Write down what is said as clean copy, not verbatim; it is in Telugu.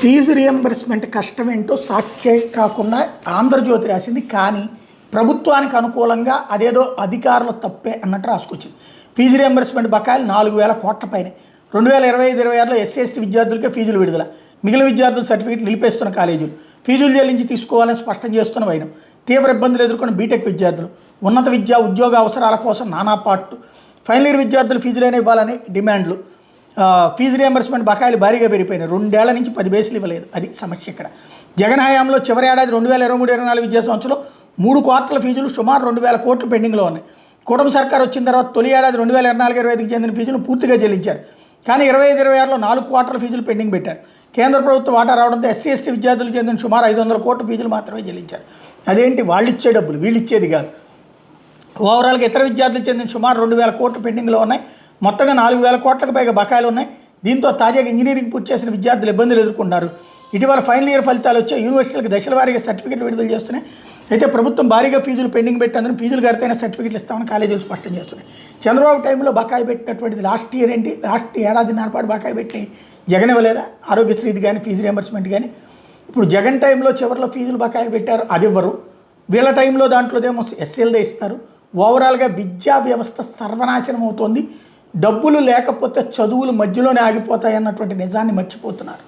ఫీజు రియంబర్స్మెంట్ కష్టం ఏంటో సాక్షి కాకుండా ఆంధ్రజ్యోతి రాసింది. కానీ ప్రభుత్వానికి అనుకూలంగా అదేదో అధికారులు తప్పే అన్నట్టు రాసుకొచ్చింది. ఫీజు రియంబర్స్మెంట్ బకాయిలు 4,000 కోట్ల పైన 2025-26లో ఎస్సీ/ఎస్టీ విద్యార్థులకే ఫీజులు విడుదల, మిగిలిన విద్యార్థులు సర్టిఫికేట్ నిలిపేస్తున్న కాలేజీలు, ఫీజులు చెల్లించి తీసుకోవాలని స్పష్టం చేస్తున్న వైనం, తీవ్ర ఇబ్బందులు ఎదుర్కొన్న బీటెక్ విద్యార్థులు, ఉన్నత విద్య ఉద్యోగ అవసరాల కోసం నానా పాటు, ఫైనల్ ఇయర్ విద్యార్థులు ఫీజులైనా ఇవ్వాలని డిమాండ్లు, ఫీజు రియంబర్స్మెంట్ బకాయిలు భారీగా పెరిగిపోయినాయి. 2 ఏళ్ల నుంచి 10 బేసులు ఇవ్వలేదు. అది సమస్య ఇక్కడ. జగన్ హయాంలో చివరి ఏడాది 2023-24 విద్యా సంవత్సరంలో 3 క్వార్టర్ల ఫీజులు సుమారు 2,000 కోట్లు పెండింగ్లో ఉన్నాయి. కూటమి సర్కార్ వచ్చిన తర్వాత తొలి ఏడాది 2024-25కి చెందిన ఫీజులు పూర్తిగా చెల్లించారు. కానీ 25-26లో 4 క్వార్టర్ల ఫీజులు పెండింగ్ పెట్టారు. కేంద్ర ప్రభుత్వం వాటా రావడంతో ఎస్సీ/ఎస్టీ విద్యార్థులకు చెందిన సుమారు 500 కోట్ల ఫీజులు మాత్రమే చెల్లించారు. అదేంటి, వాళ్ళు ఇచ్చే డబ్బులు వీళ్ళు ఇచ్చేది కాదు. ఓవరాల్గా ఇతర విద్యార్థులకు చెందిన సుమారు 2,000 కోట్లు పెండింగ్లో ఉన్నాయి. మొత్తంగా 4,000 కోట్లకు పైగా బకాయిలు ఉన్నాయి. దీంతో తాజాగా ఇంజనీరింగ్ పూర్తి చేసిన విద్యార్థులు ఇబ్బందులు ఎదుర్కొన్నారు. ఇటీవల ఫైనల్ ఇయర్ ఫలితాలు వచ్చే యూనివర్సిటీలకు దశల వారీగా సర్టిఫికెట్లు విడుదల చేస్తున్నాయి. అయితే ప్రభుత్వం భారీగా ఫీజులు పెండింగ్ పెట్టేందుకు ఫీజులు కడితేనే సర్టిఫికెట్లు ఇస్తామని కాలేజీలు స్పష్టం చేస్తున్నాయి. చంద్రబాబు టైంలో బకాయి పెట్టినటువంటిది లాస్ట్ ఇయర్ ఏంటి, లాస్ట్ ఏడాదిన్నర పాటు బకాయి పెట్టి జగన్ ఇవ్వలేదా? ఆరోగ్యశ్రీది కానీ ఫీజు రియంబర్స్మెంట్ కానీ. ఇప్పుడు జగన్ టైంలో చివరిలో ఫీజులు బకాయిలు పెట్టారు, అది ఇవ్వరు. వీళ్ళ టైంలో దాంట్లోదేమో ఎస్ఎల్దే ఇస్తారు. ఓవరాల్గా విద్యా వ్యవస్థ సర్వనాశనం అవుతోంది. డబ్బులు లేకపోతే చదువులు మధ్యలోనే ఆగిపోతాయి అన్నటువంటి నిజాన్ని మర్చిపోతున్నారు.